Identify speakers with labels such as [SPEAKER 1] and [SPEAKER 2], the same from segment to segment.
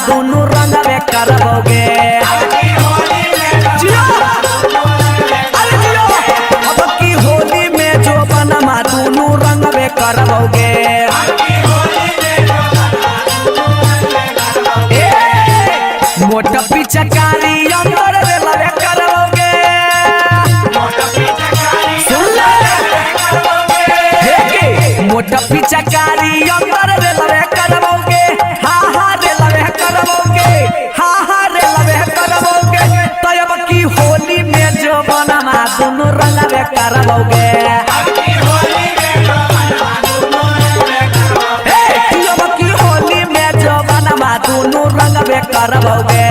[SPEAKER 1] दोनों रंगवे करबोगे। अब की होली में जो बनमा दोनों रंगवे करबोगे। मोटा पिचकारी अंदर लवे करबोगे। मोटा पिचकारी अंदर लवे करबोगे। हाँ हाँ रे लवे करबोगे। हाँ हाँ रे लवे करबोगे। तो अब की होली में जो बनमा दोनों रंगवे करबोगे। अब की होली में जो बनमा दोनों रंगवे करबोगे।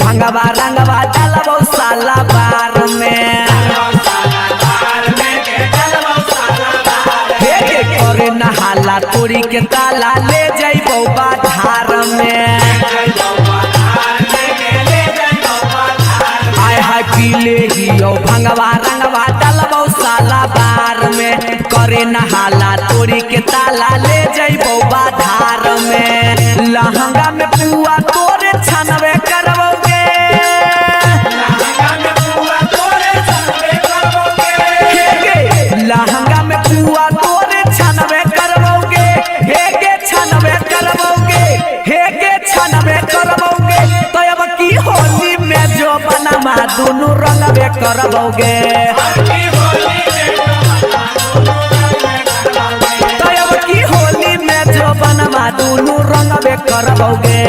[SPEAKER 1] भंगवा रंगवा डालबो साला बार में। करे नहाला तोरी के ताला ले जाइबो बाधार में। आय हाय पीले ही भंगवा रंगवा डालबो साला बार में। करे नहाला तोरी के ताला ले जाइबो बाधार में। लहंगा में पुआ तोरे छनवे करबोगे। लहंगा में पुआ तोरे छनवे करबोगे। हे गे छनवे करबोगे। हे गे छनवे करबोगे। तो अब की होली में जो बनमा दोनों रंगवे करबोगे। तो अब की होली में जो बनमा दोनों रंगवे करबोगे।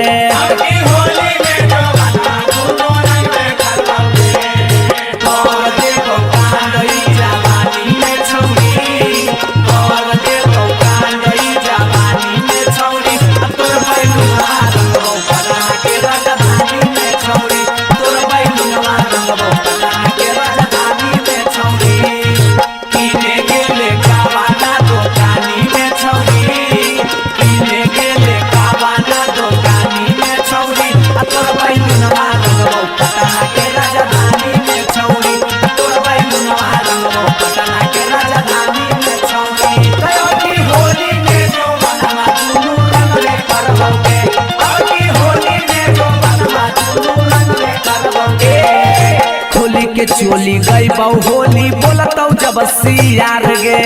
[SPEAKER 1] के चोली गई बहु होली बोलतौ जब सियार गे।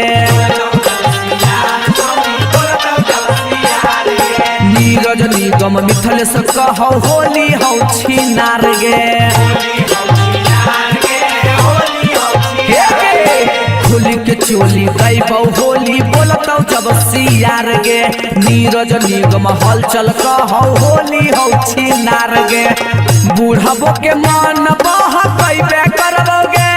[SPEAKER 1] नीरज निगम मिथलेश कहौ होली हौ छिनार गे। होली के चोली गई बहु होली बोलतौ जब सियार गे। नीरज निगम हलचल कहौ होली हौ छिनार गे। बूढ़बो के मन बह कैबे करबोगे।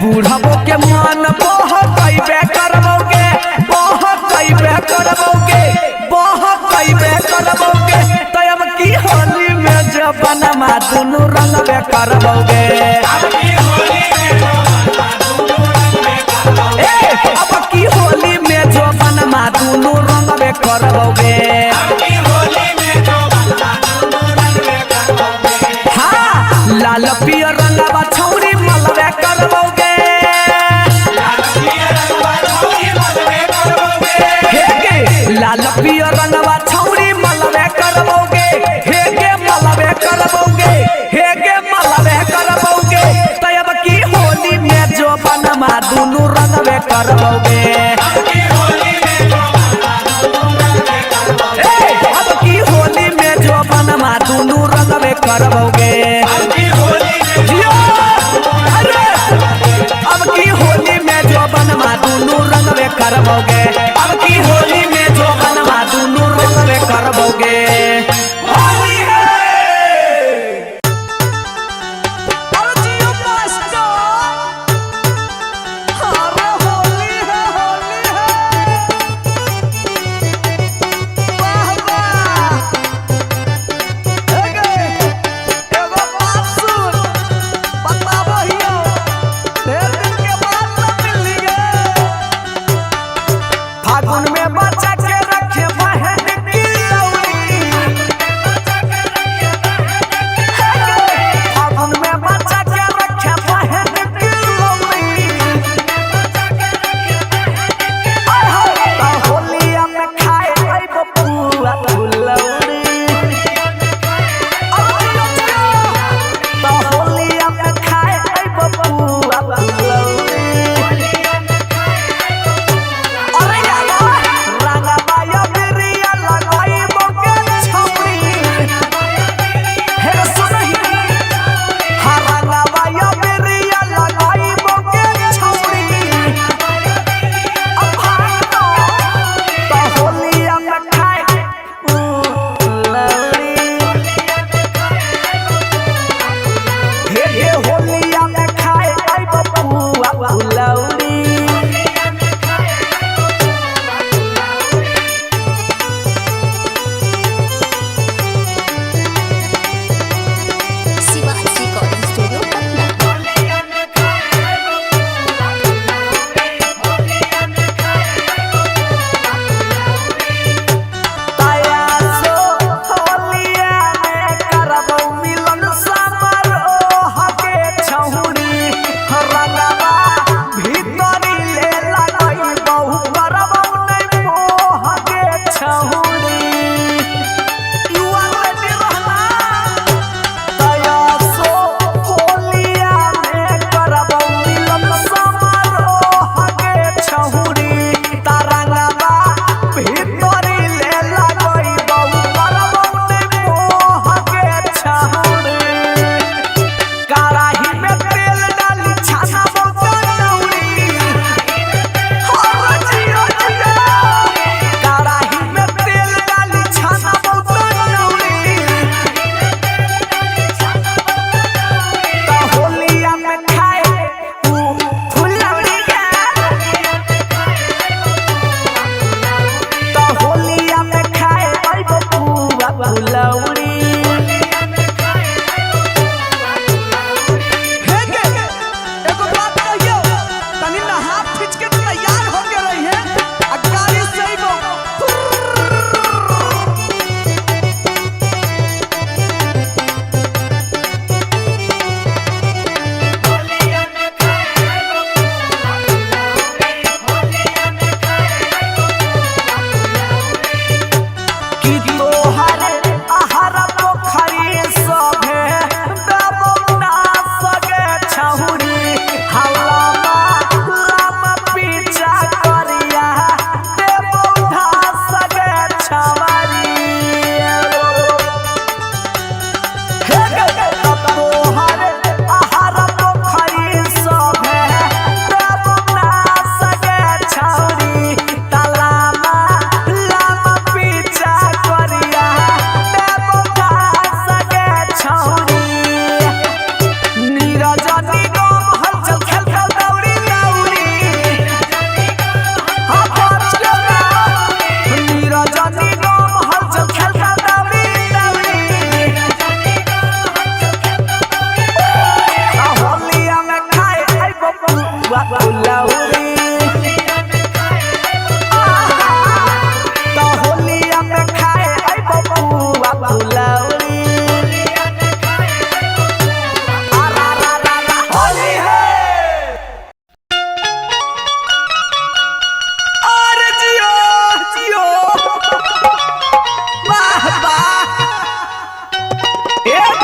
[SPEAKER 1] बूढ़बो के मन बह कैबे करबोगे। बह कैबे करबोगे। बह कैबे करबोगे। तो अब की होली में जो बनमा दोनों रंगवे करबोगे। अब की होली में जो बनमा दोनों रंगवे करबोगे। हाँ लाल पियर रंगवा छौरी मलवे करबोगे। लाल पियर रंगवा छौरी मलवे करबोगे। हे गे मलवे करबोगे। हे गे मलवे करबोगे। तो अब की होली में जो बनमा दोनों रंगवे करबोगे। अब की होली में जो बनमा दोनों रंगवे करबोगे। अब की होली में जो बनमा दोनों रंगवे करबोगे। अब की होली में जो बनमा दोनों रंगवे करबोगे।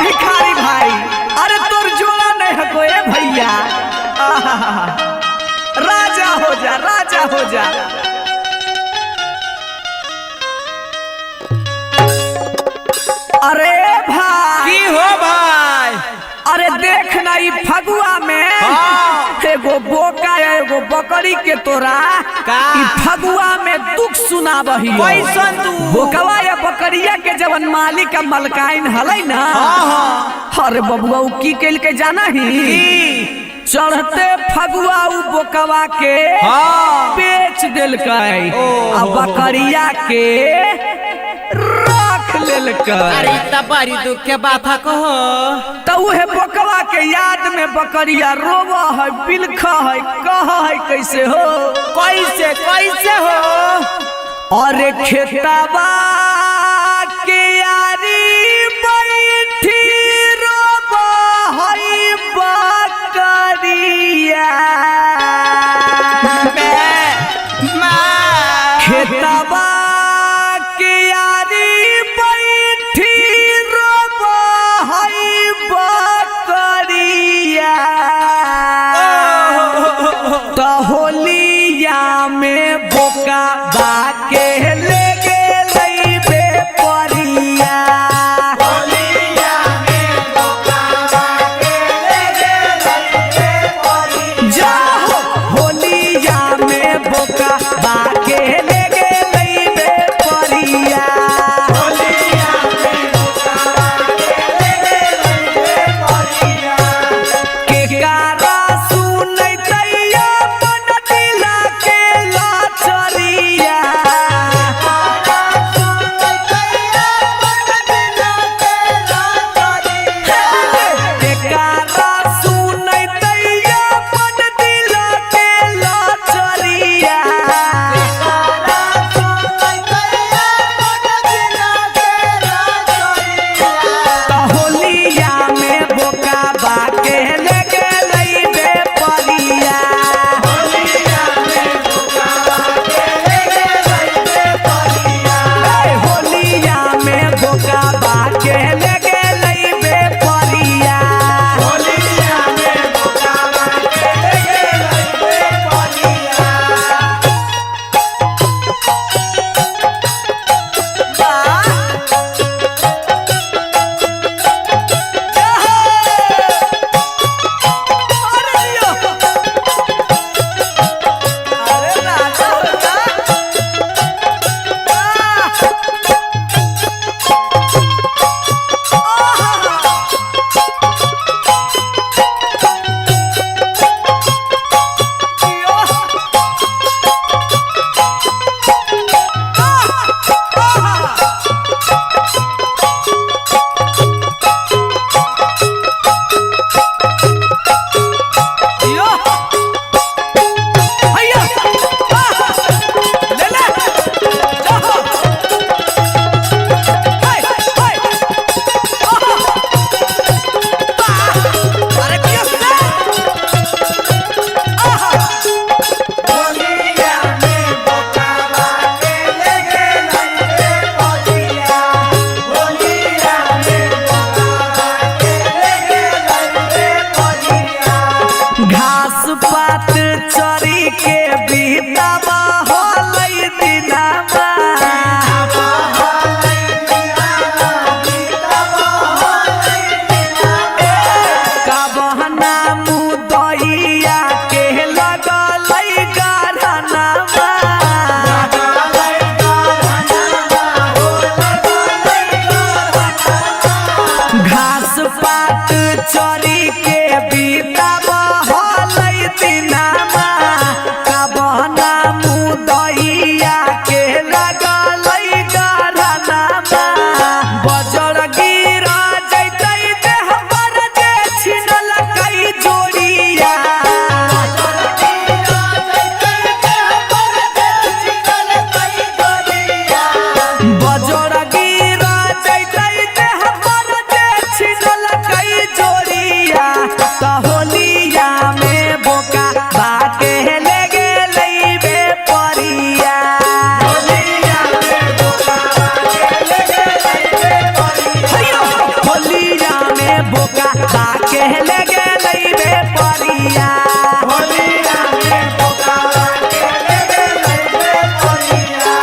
[SPEAKER 1] भिखारी भाई, अरे तोर जोड़ा नहीं है कोई भैया। राजा हो जा, राजा हो जा। अरे भाई
[SPEAKER 2] की हो भाई,
[SPEAKER 1] अरे देख ना ई फगुआ में एगो बोका एगो बकरी के तोरा
[SPEAKER 2] का?
[SPEAKER 1] ई फगुआ में दुख सुनाबही।
[SPEAKER 2] कैसन तू?
[SPEAKER 1] बोकवा या बकरिया के जवन मालिक का मलकाइन हलै ना, अरे बबुआ उ की कैल के जाना ही चढ़ते फगुआ उ बोकवा के बेच देलकै आ बकरिया के रख लेलकै।
[SPEAKER 2] अरे त बड़ी दुख के बात है कहो।
[SPEAKER 1] तो उहे बोकवा के याद में बकरिया रोवा है, बिलखा है, कहा है कैसे हो,
[SPEAKER 2] कैसे कैसे हो।
[SPEAKER 1] अरे खेतवा के यारी बैठी रोवा है बकरिया। खेतवा के यारी बैठी रोवा है बकरिया। तो होलिया में बोका बाके ले गेलै बेपरिया। जाहो होलिया में बोका बाके ले गेलै बेपरिया। के कारा सुनैतैया मन दिला के लाचरिया। के कारा सुनैतैया मन दिला के लाचरिया। तो होलिया में बोका बाके ले गेलै बेपरिया। होलिया में बोका बाके ले गेलै बेपरिया। अरे राजा होता घास पात चरी के बीतावा होलै दिनावा। कबहना मुदैया के लगलै गरहनावा। घास पात चरी के बीतावा होलै दिनावा। कबहना मुदैया के लगलै गरहनावा। बजर गिरा जैतै देह पर जे छिनलकै जोड़िया। बजर गिरा जैतै देह पर जे छिनलकै जोड़िया। तो होलिया में बोका बाके ले गेलै बेपरिया। होलिया बाके ले गेलै बे परिया
[SPEAKER 3] होलिया में बोका के ले गेलै बे परिया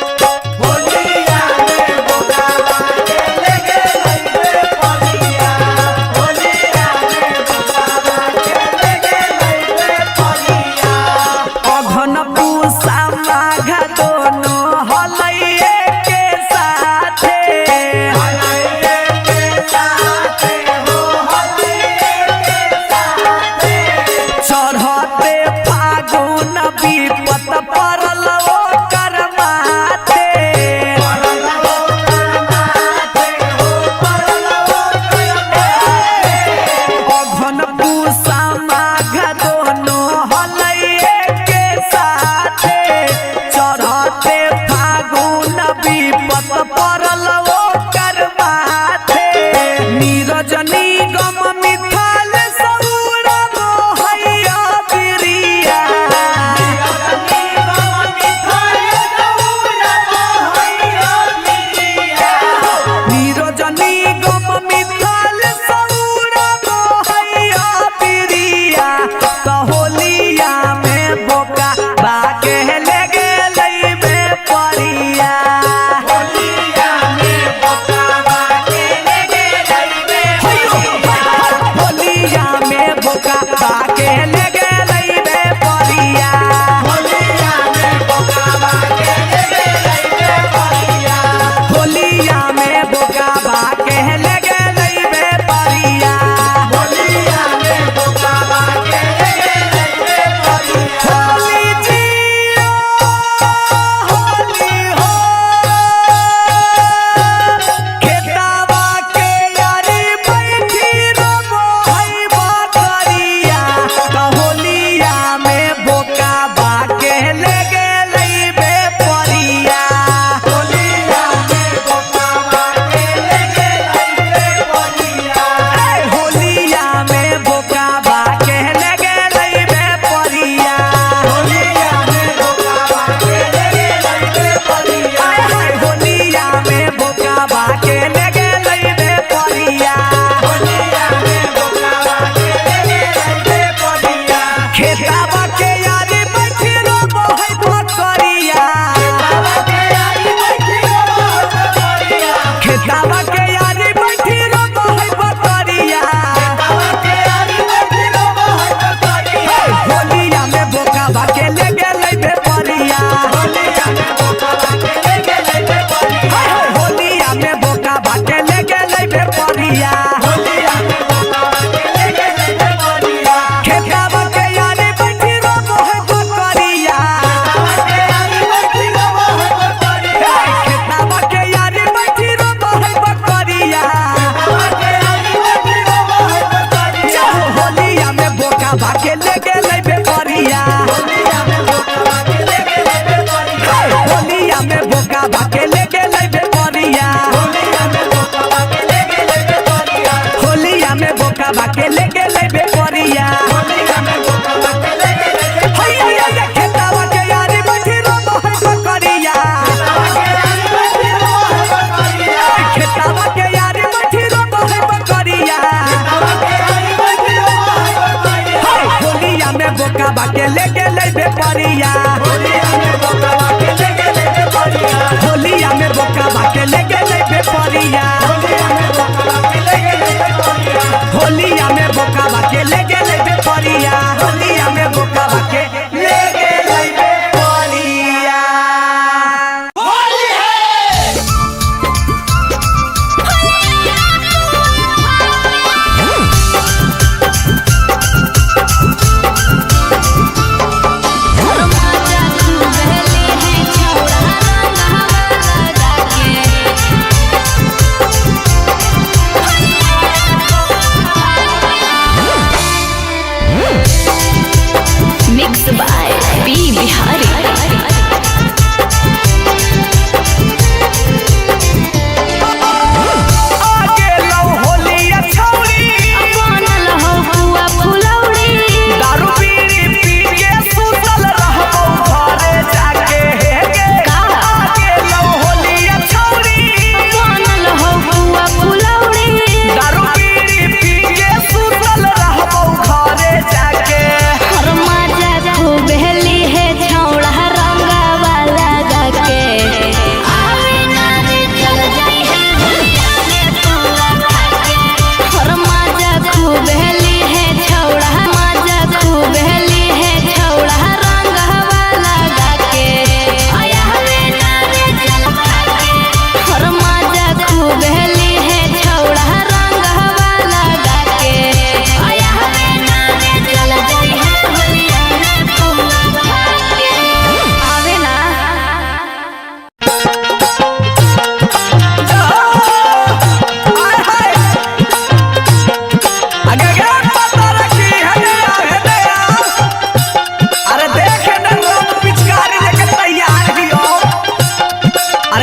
[SPEAKER 3] होलिया में बोका के ले गेलै बे परिया होलिया में बोका के ले गेलै बे परिया
[SPEAKER 1] अघन पूसा माघ दोनों हलैये के साथे
[SPEAKER 3] हलैये के साथे हो हलैये के साथे
[SPEAKER 1] चढ़ते फागुन विपत पड़ल ओकर माथे
[SPEAKER 3] परलवो करमाथे हो परलवो करमाथे
[SPEAKER 1] अघन पूसा माघ दोनों हलैये के साथे चढ़ते फागुन विपत पड़ल ओकर माथे नीरजनी गम मिथाल सौर मोहैया बिरिया
[SPEAKER 3] रजनी गम मिठाई दौड़ मोहैया पिरिया
[SPEAKER 1] नीरजनी गम मिथाल सौर मोहैया बिरिया त होलिया में बोका बाके ले गेलै बे परिया
[SPEAKER 3] होलिया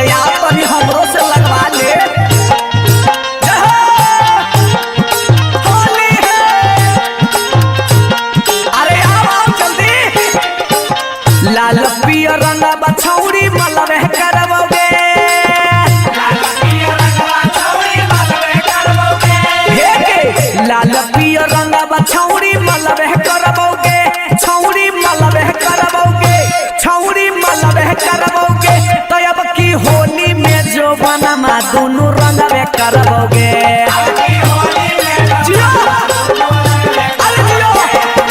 [SPEAKER 1] अरे यार तनी हमरो से लगवा ले। होली है, अरे आओ जल्दी। लाल पियर रंग बछौरी मलबे करबोगे, लाल पियर रंग बछौरी मलबे करबोगे, छौरी मलबे करबोगे, छौरी मलबे करबोगे। तो अब की होली में जो बनमा दोनों रंगबे करबोगे। जियो, अरे जियो।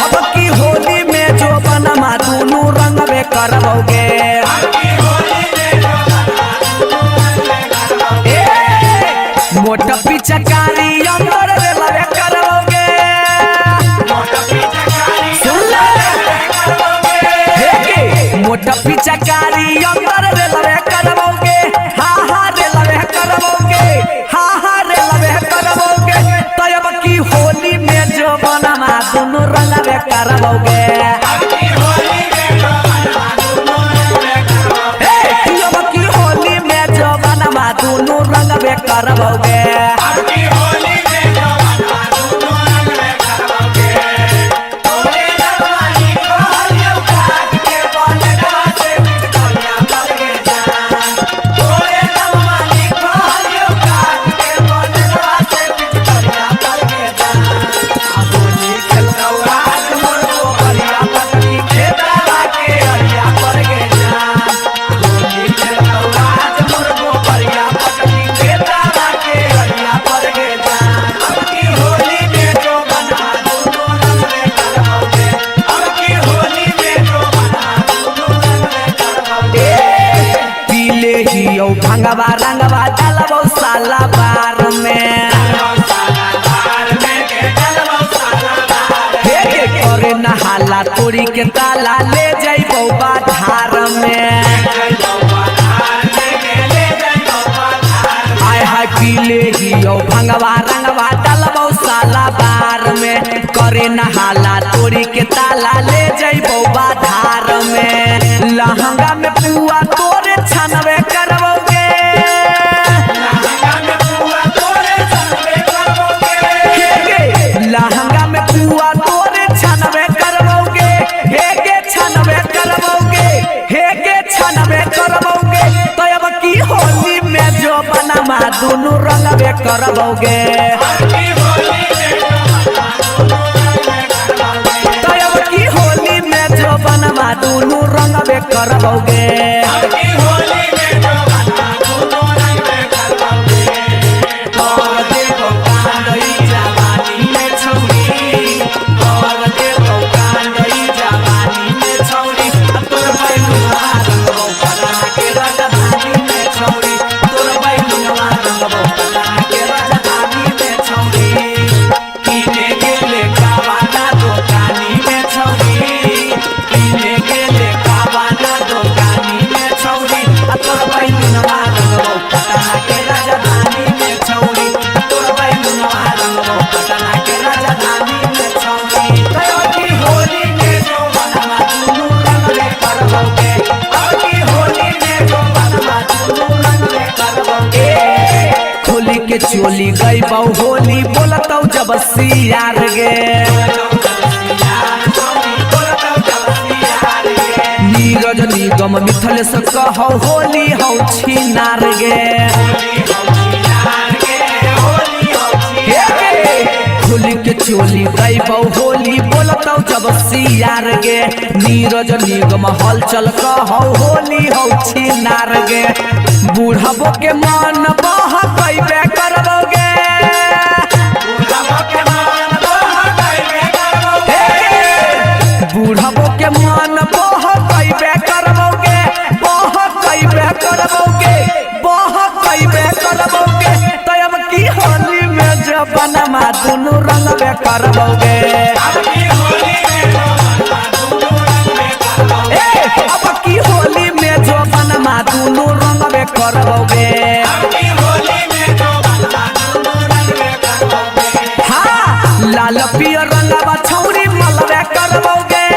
[SPEAKER 1] अब की होली में जो बनमा दोनों रंगबे करबोगे। मोटा पिचकारी अंदर रेलवे करबोगे, सुन ले। मोटा पिचकारी अंदर रेलवे करबोगे, हाँ हाँ रेलवे करबोगे, हाँ हाँ रेलवे करबोगे। तो अब की होली में जो बनमा दोनों रंगवे करबोगे। अब की होली में जो बनमा दोनों रंगवे करबोगे। भंगवा रंगवा डालबो साला बार में, करे नहाला तोरी के ताला ले जाइबो बाधार में। आय हाय पीले हियो भंगवा रंगवा डालबो साला बार में, करे नहाला तोरी के ताला ले जाइबो बाधार में। लहंगा में पुआ तोरे छनबे करबोगे, लहंगा में पुआ तोरे छनबे करबोगे, हे गे छनबे करबोगे, हे गे छनबे करबोगे। तो अब की होली में जो बनमा दोनों रंगबे करबोगे। तो अब की होली में जो बनमा दोनों रंगबे करबोगे। के चोली गई बहु होली बोलतौ जब सियार गे, नीरज निगम मिथल से कहो होली हौ छिनार गे। होली के चोली गई बहु होली बोलतौ जब सियार गे, नीरज निगम हलचल कहो होली हौ छिनार गे। बूढ़बो के मन बह कैबे करबोगे, बूढ़बो के मन बह कैबे करबोगे, बह कैबे करबोगे, बह कैबे करबोगे। तो अब की होली में जब बनमा दोनों रंगबे करबोगे। अब की होली में जो बनमा दोनों रंगबे करबोगे। हाँ लाल पियर रंगवा छौरी मलबे करबोगे,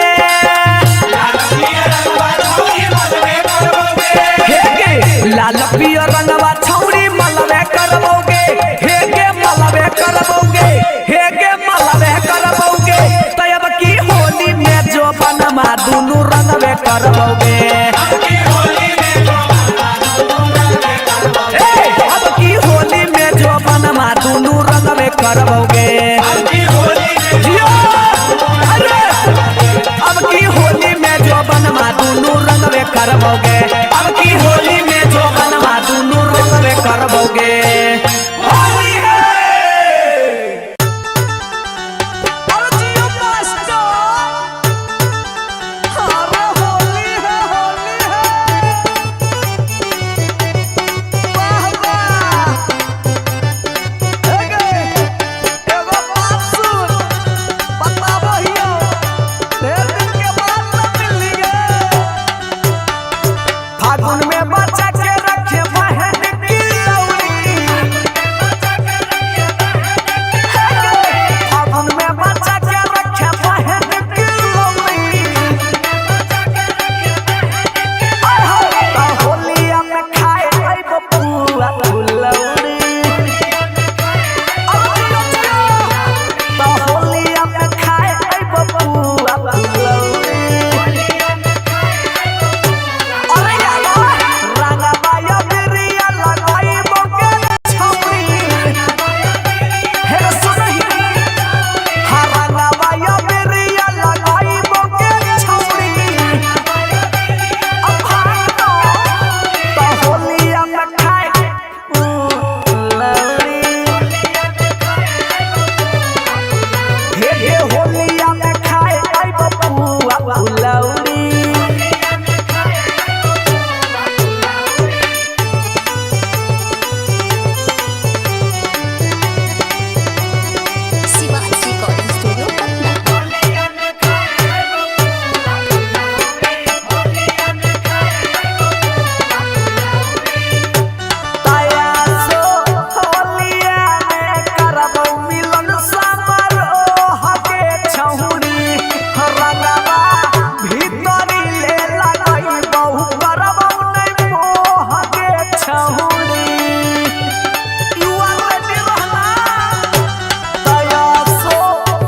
[SPEAKER 1] लाल पियर हरियर रंगवा छौरी मलबे करबोगे हे गे मलबे करबोगे हे गे मलबे करबोगे तब की होली में जो बनमा दुनू रंगबे करबोगे अब की होली में जो बनमा दुनू रंगबे करबोगे अब की होली में जो बनमा दुनू रंगबे करबोगे अब की होली में जो बनमा दुनू रंगबे करबोगे।